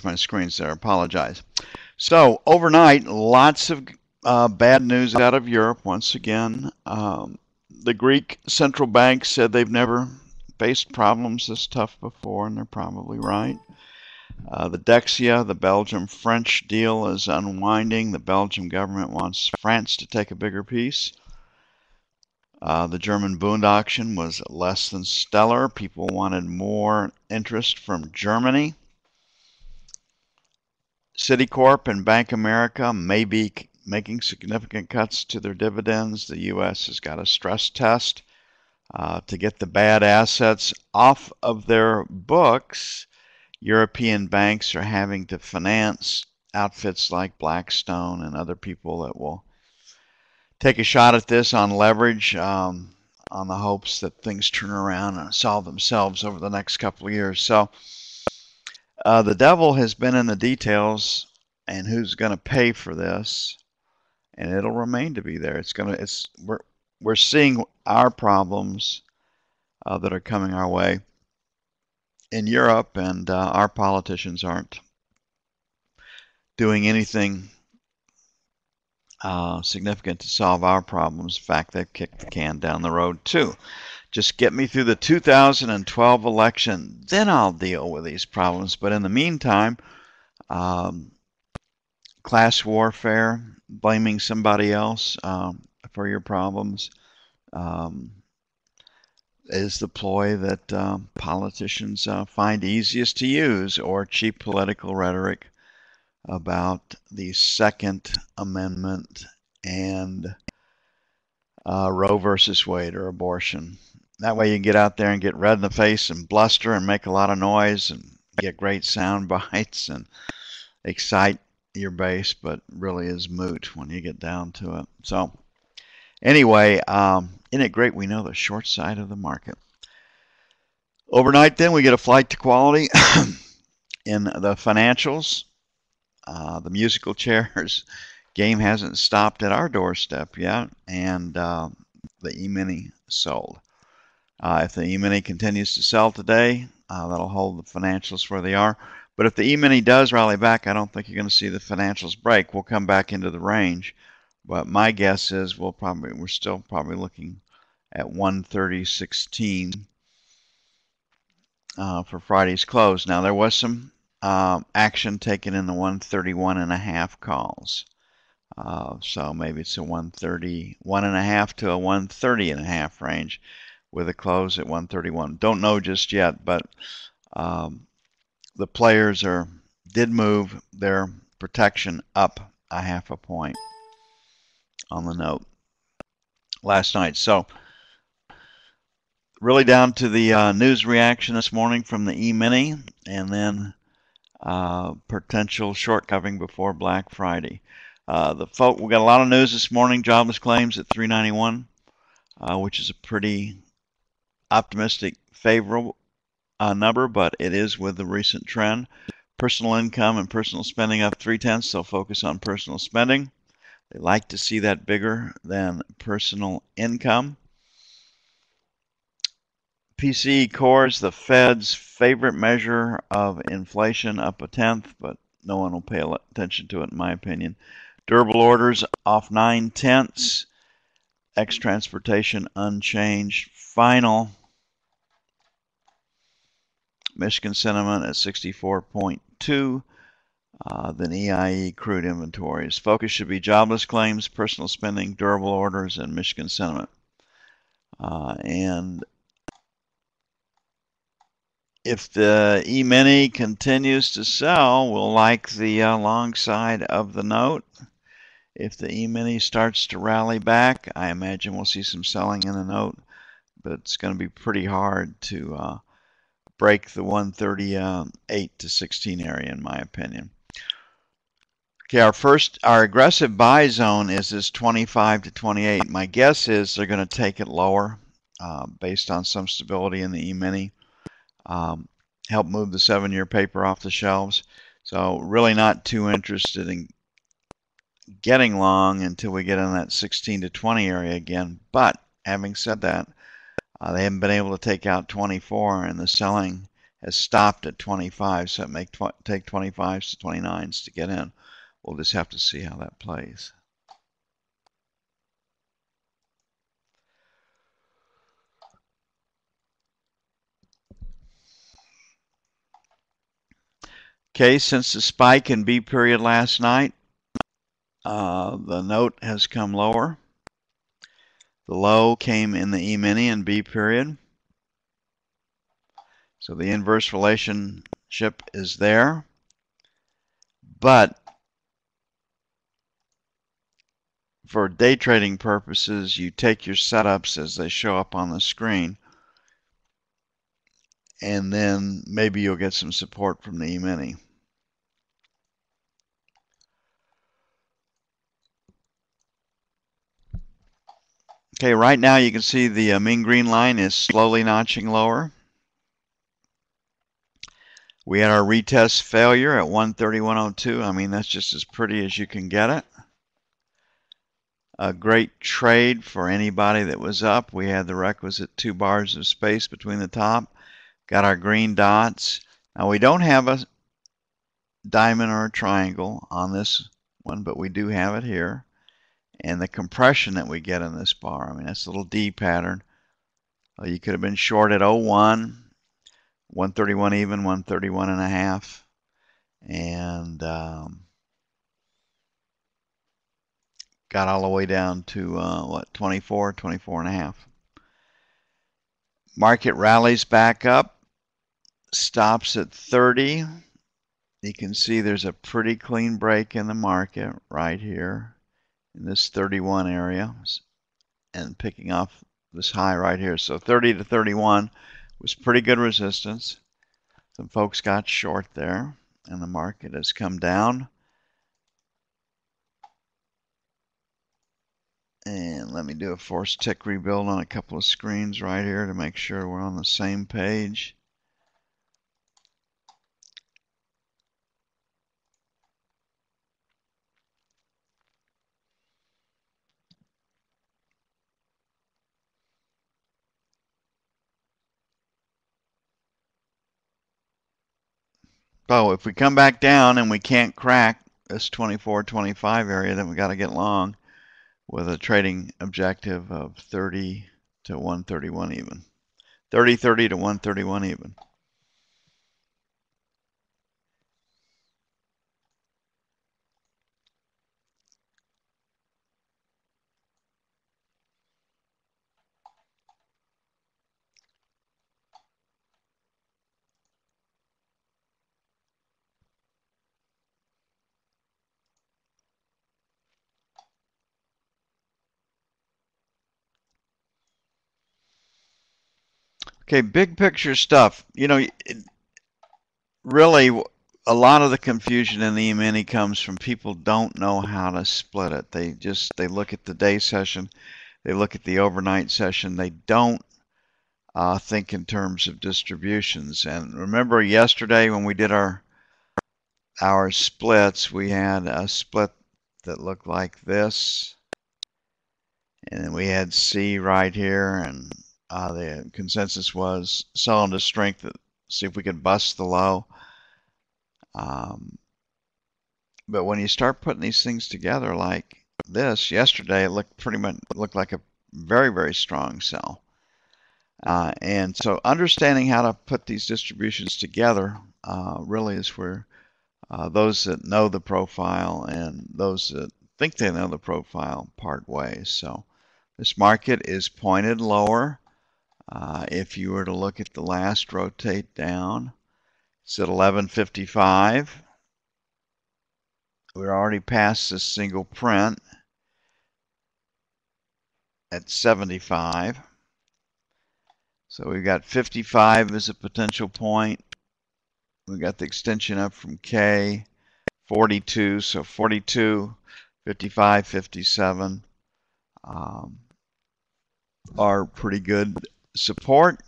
changed my screens there. Apologize. So overnight, lots of bad news out of Europe once again. The Greek central bank said they've never faced problems this tough before, and they're probably right. The Dexia, the Belgium-French deal, is unwinding. The Belgian government wants France to take a bigger piece. The German Bund auction was less than stellar. People wanted more interest from Germany. Citicorp and Bank America may be making significant cuts to their dividends. The U.S. has got a stress test to get the bad assets off of their books. European banks are having to finance outfits like Blackstone and other people that will take a shot at this on leverage on the hopes that things turn around and solve themselves over the next couple of years. So the devil has been in the details and who's going to pay for this, and it'll remain to be there. We're seeing our problems that are coming our way in Europe, and our politicians aren't doing anything significant to solve our problems. In fact, they've kicked the can down the road too. Just get me through the 2012 election, then I'll deal with these problems. But in the meantime, class warfare, blaming somebody else for your problems, is the ploy that politicians find easiest to use, or cheap political rhetoric about the Second Amendment and Roe versus Wade, or abortion. That way you can get out there and get red in the face and bluster and make a lot of noise and get great sound bites and excite your base, but really is moot when you get down to it. So anyway, isn't it great we know the short side of the market? Overnight then we get a flight to quality in the financials. The musical chairs game hasn't stopped at our doorstep yet, and the E-mini sold. If the E-mini continues to sell today, that'll hold the financials where they are. But if the E-mini does rally back, I don't think you're going to see the financials break. We'll come back into the range. But my guess is we're still probably looking at 130.16 for Friday's close. Now there was some action taken in the 131.5 calls. So maybe it's a 131.5 to a 130.5 range with a close at 131. Don't know just yet, but the players did move their protection up a half a point on the note last night. So really down to the news reaction this morning from the E-mini, and then potential short covering before Black Friday. We got a lot of news this morning. Jobless claims at 391, which is a pretty optimistic, favorable number, but it is with the recent trend. Personal income and personal spending up 0.3, so focus on personal spending. They like to see that bigger than personal income. PCE core is the Fed's favorite measure of inflation, up 0.1, but no one will pay attention to it in my opinion. Durable orders off 0.9. Ex-transportation unchanged. Final Michigan sentiment at 64.2. Then EIE crude inventories. Focus should be jobless claims, personal spending, durable orders, and Michigan sentiment. And if the E-mini continues to sell, we'll like the long side of the note. If the E-mini starts to rally back, I imagine we'll see some selling in the note, but it's going to be pretty hard to break the 138 to 16 area, in my opinion. Okay, our aggressive buy zone is this 25 to 28. My guess is they're going to take it lower based on some stability in the E-mini. Help move the 7-year paper off the shelves. So really not too interested in getting long until we get in that 16 to 20 area again. But having said that, they haven't been able to take out 24, and the selling has stopped at 25, so it may take 25s to 29s to get in. We'll just have to see how that plays. Okay, since the spike in B period last night, the note has come lower. The low came in the E-mini and B period. So the inverse relationship is there. But for day trading purposes, you take your setups as they show up on the screen, and then maybe you'll get some support from the E-mini. Okay, right now you can see the mean green line is slowly notching lower. We had our retest failure at 131.02. I mean, that's just as pretty as you can get it. A great trade for anybody that was up. We had the requisite 2 bars of space between the top. Got our green dots. Now we don't have a diamond or a triangle on this one, but we do have it here. And the compression that we get in this bar, I mean, that's a little D pattern. You could have been short at 01, 131 even, 131 and a half. And got all the way down to, what, 24, 24 and a half. Market rallies back up, stops at 30. You can see there's a pretty clean break in the market right here in this 31 area and picking off this high right here. So 30 to 31 was pretty good resistance. Some folks got short there and the market has come down. And let me do a forced tick rebuild on a couple of screens right here to make sure we're on the same page. So if we come back down and we can't crack this 24-25 area, then we got to get long with a trading objective of 30 to 131 even. 30 to 131 even. Okay, big picture stuff. You know, really a lot of the confusion in the E-mini comes from people don't know how to split it. They look at the day session, they look at the overnight session, they don't think in terms of distributions. And remember yesterday when we did our splits, we had a split that looked like this, and then we had C right here, and the consensus was sell into strength, see if we could bust the low. But when you start putting these things together like this, yesterday it looked pretty much like a very, very strong sell. And so understanding how to put these distributions together really is where those that know the profile and those that think they know the profile part ways. So this market is pointed lower. If you were to look at the last rotate down, it's at 1155. We're already past this single print at 75. So we've got 55 as a potential point. We've got the extension up from K, 42, so 42, 55, 57 are pretty good support.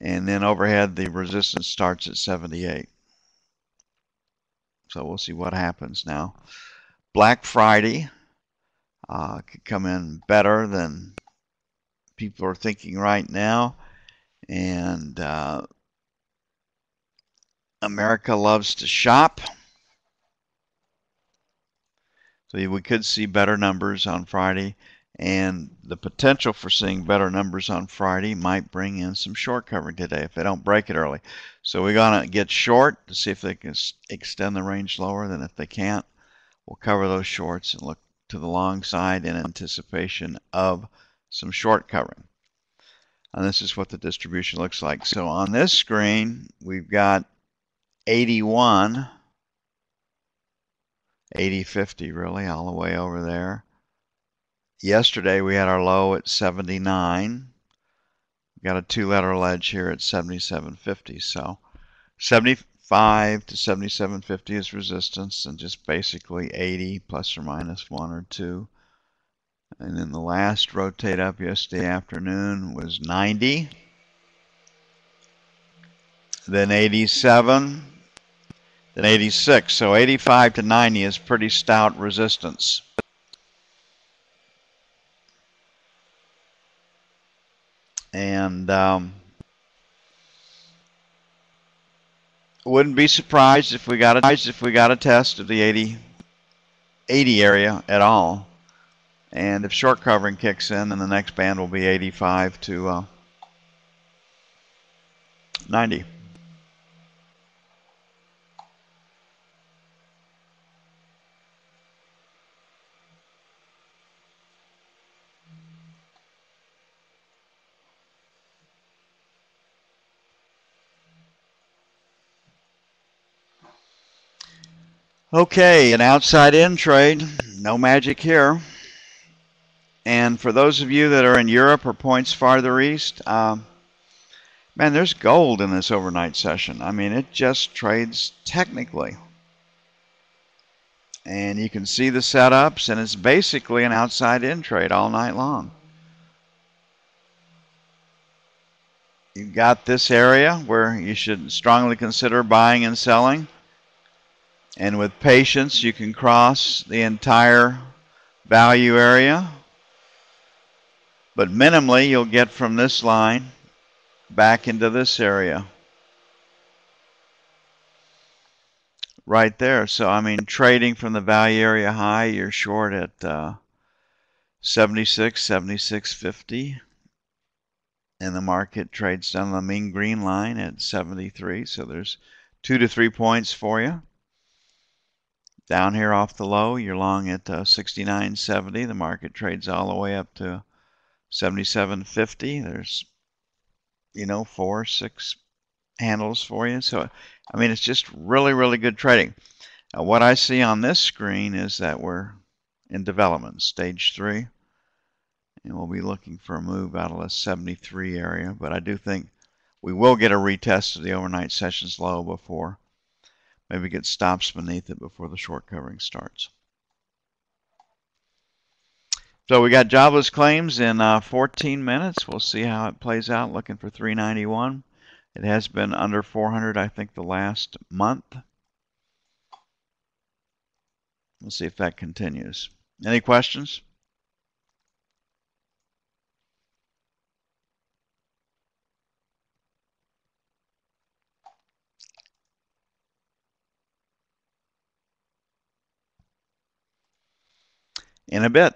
And then overhead, the resistance starts at 78. So we'll see what happens now. Black Friday could come in better than people are thinking right now. And America loves to shop. So we could see better numbers on Friday, and the potential for seeing better numbers on Friday might bring in some short covering today if they don't break it early. So we're going to get short to see if they can extend the range lower. Then if they can't, we'll cover those shorts and look to the long side in anticipation of some short covering. And this is what the distribution looks like. So on this screen, we've got 81, 80, 50 really, all the way over there. Yesterday we had our low at 79. We got a two-letter ledge here at 77.50. So 75 to 77.50 is resistance, and just basically 80 plus or minus 1 or 2. And then the last rotate up yesterday afternoon was 90. Then 87. Then 86. So 85 to 90 is pretty stout resistance. And wouldn't be surprised if we got a test of the 80 area at all. And if short covering kicks in, then the next band will be 85 to 90. Okay, an outside in trade, no magic here. And for those of you that are in Europe or points farther east, man, there's gold in this overnight session. I mean, it just trades technically. And you can see the setups, and it's basically an outside in trade all night long. You've got this area where you should strongly consider buying and selling. And with patience, you can cross the entire value area. But minimally, you'll get from this line back into this area. Right there. So, I mean, trading from the value area high, you're short at 76, 76.50. And the market trades down the mean green line at 73. So there's 2 to 3 points for you. Down here off the low, you're long at 69.70. The market trades all the way up to 77.50. There's, 4 or 6 handles for you. So, I mean, it's just really, really good trading. Now, what I see on this screen is that we're in development, stage 3. And we'll be looking for a move out of the 73 area. But I do think we will get a retest of the overnight sessions low before maybe get stops beneath it before the short covering starts. So we got jobless claims in 14 minutes. We'll see how it plays out. Looking for 391. It has been under 400, I think, the last month. We'll see if that continues. Any questions? In a bit.